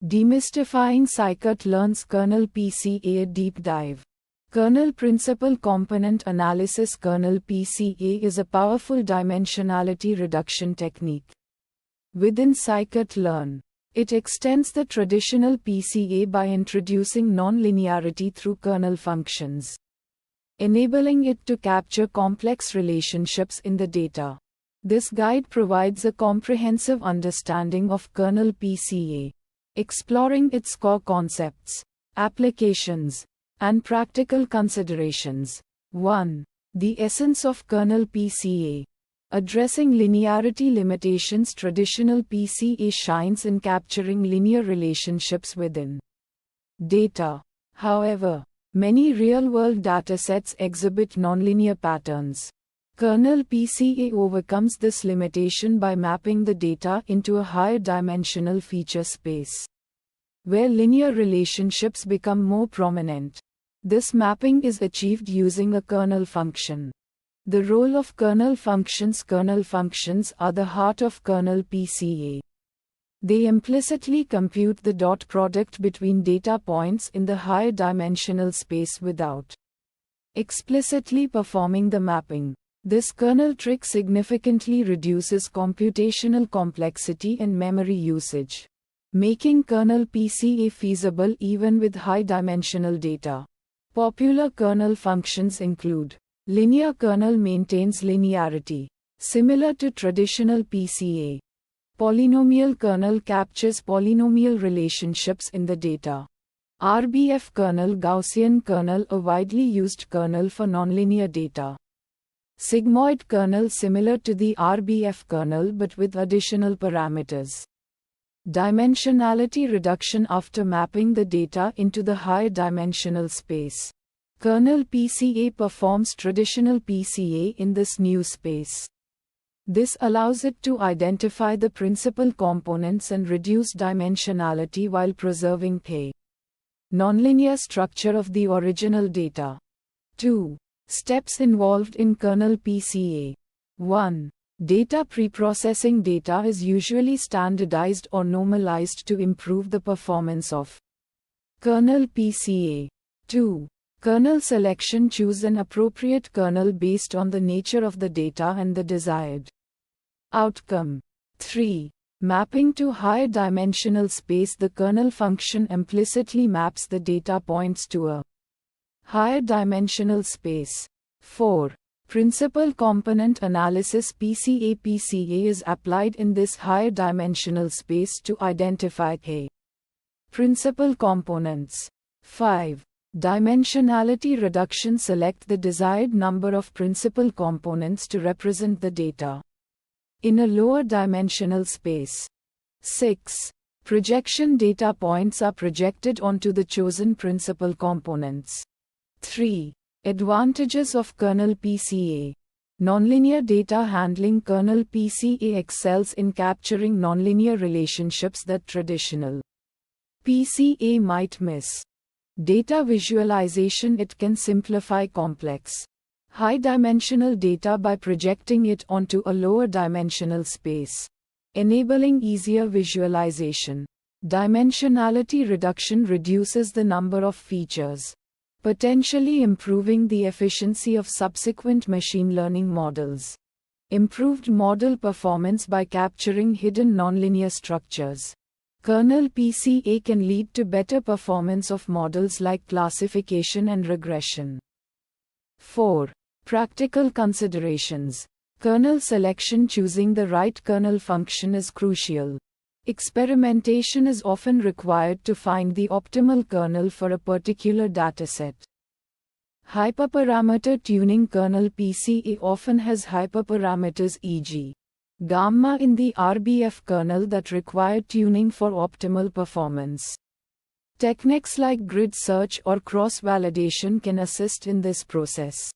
Demystifying Scikit-learn's Kernel PCA Deep Dive. Kernel Principal Component Analysis. Kernel PCA is a powerful dimensionality reduction technique within scikit-learn. It extends the traditional PCA by introducing nonlinearity through kernel functions, enabling it to capture complex relationships in the data. This guide provides a comprehensive understanding of kernel PCA, exploring its core concepts, applications, and practical considerations. 1. The essence of kernel PCA. Addressing linearity limitations. Traditional PCA shines in capturing linear relationships within data. However, many real-world datasets exhibit nonlinear patterns. Kernel PCA overcomes this limitation by mapping the data into a higher dimensional feature space, where linear relationships become more prominent. This mapping is achieved using a kernel function. The role of kernel functions. Kernel functions are the heart of kernel PCA. They implicitly compute the dot product between data points in the higher dimensional space without explicitly performing the mapping. This kernel trick significantly reduces computational complexity and memory usage, making kernel PCA feasible even with high-dimensional data. Popular kernel functions include: linear kernel maintains linearity, similar to traditional PCA. Polynomial kernel captures polynomial relationships in the data. RBF kernel, Gaussian kernel, a widely used kernel for nonlinear data. Sigmoid kernel, similar to the RBF kernel but with additional parameters. Dimensionality reduction. After mapping the data into the higher dimensional space, kernel PCA performs traditional PCA in this new space. This allows it to identify the principal components and reduce dimensionality while preserving the nonlinear structure of the original data. 2. Steps involved in kernel PCA. 1. Data preprocessing. Data is usually standardized or normalized to improve the performance of kernel PCA. 2. Kernel selection. Choose an appropriate kernel based on the nature of the data and the desired outcome. 3. Mapping to higher dimensional space. The kernel function implicitly maps the data points to a higher dimensional space. 4. Principal component analysis. PCA is applied in this higher dimensional space to identify the principal components. 5. Dimensionality reduction. Select the desired number of principal components to represent the data in a lower dimensional space. 6. Projection. Data points are projected onto the chosen principal components. 3. Advantages of kernel PCA. Nonlinear data handling. Kernel PCA excels in capturing nonlinear relationships that traditional PCA might miss. Data visualization. It can simplify complex, high-dimensional data by projecting it onto a lower dimensional space, enabling easier visualization. Dimensionality reduction reduces the number of features, potentially improving the efficiency of subsequent machine learning models. Improved model performance by capturing hidden nonlinear structures. Kernel PCA can lead to better performance of models like classification and regression. 4. Practical considerations. Kernel selection. Choosing the right kernel function is crucial. Experimentation is often required to find the optimal kernel for a particular dataset. Hyperparameter tuning. Kernel PCA often has hyperparameters, e.g., gamma in the RBF kernel, that require tuning for optimal performance. Techniques like grid search or cross-validation can assist in this process.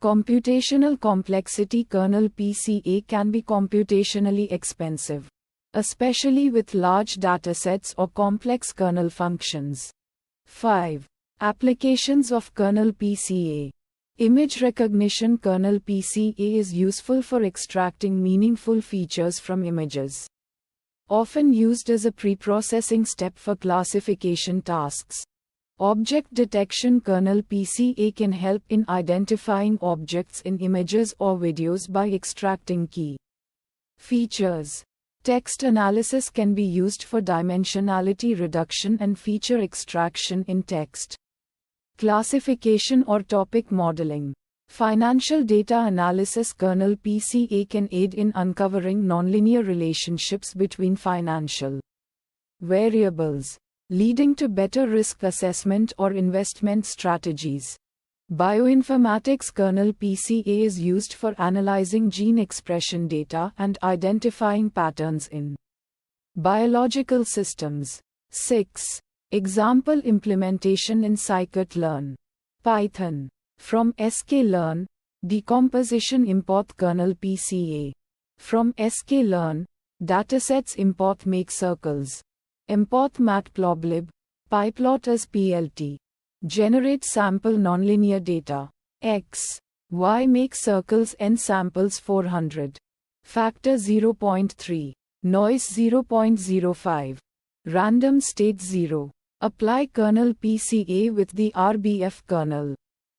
Computational complexity. Kernel PCA can be computationally expensive, especially with large datasets or complex kernel functions. 5. Applications of kernel PCA. Image recognition. Kernel PCA is useful for extracting meaningful features from images. often used as a preprocessing step for classification tasks. Object detection kernel PCA can help in identifying objects in images or videos by extracting key features. Text analysis can be used for dimensionality reduction and feature extraction in text. Classification or topic modeling. Financial data analysis kernel PCA can aid in uncovering nonlinear relationships between financial variables, leading to better risk assessment or investment strategies. Bioinformatics kernel PCA is used for analyzing gene expression data and identifying patterns in biological systems. 6. Example implementation in scikit-learn. Python. From sklearn, decomposition import kernel PCA. From sklearn, datasets import make circles. Import matplotlib, pyplot as plt. Generate sample nonlinear data. X, Y make circles n samples 400. Factor 0.3. Noise 0.05. Random state 0. Apply kernel PCA with the RBF kernel.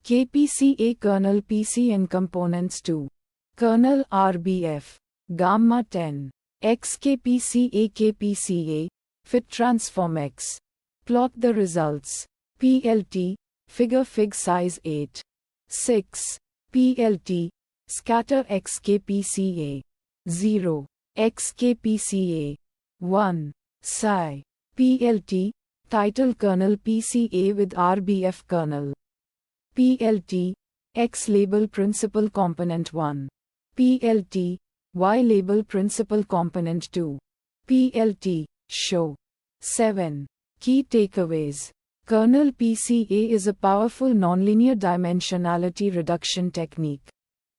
KPCA kernel PCN components 2. Kernel RBF. Gamma 10. XKPCA KPCA. Fit transform X. Plot the results. PLT. Figure fig size 8. 6. PLT. Scatter XKPCA. 0. XKPCA. 1. Psi. PLT. Title kernel PCA with RBF kernel. PLT. X label principal component 1. PLT. Y label principal component 2. PLT. Show. 7. Key takeaways. Kernel PCA is a powerful nonlinear dimensionality reduction technique.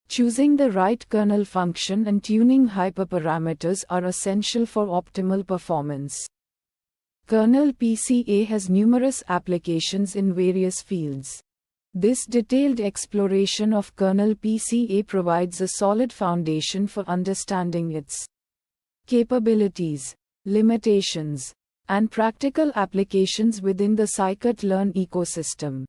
Choosing the right kernel function and tuning hyperparameters are essential for optimal performance. Kernel PCA has numerous applications in various fields. This detailed exploration of kernel PCA provides a solid foundation for understanding its capabilities, limitations, and practical applications within the scikit-learn ecosystem.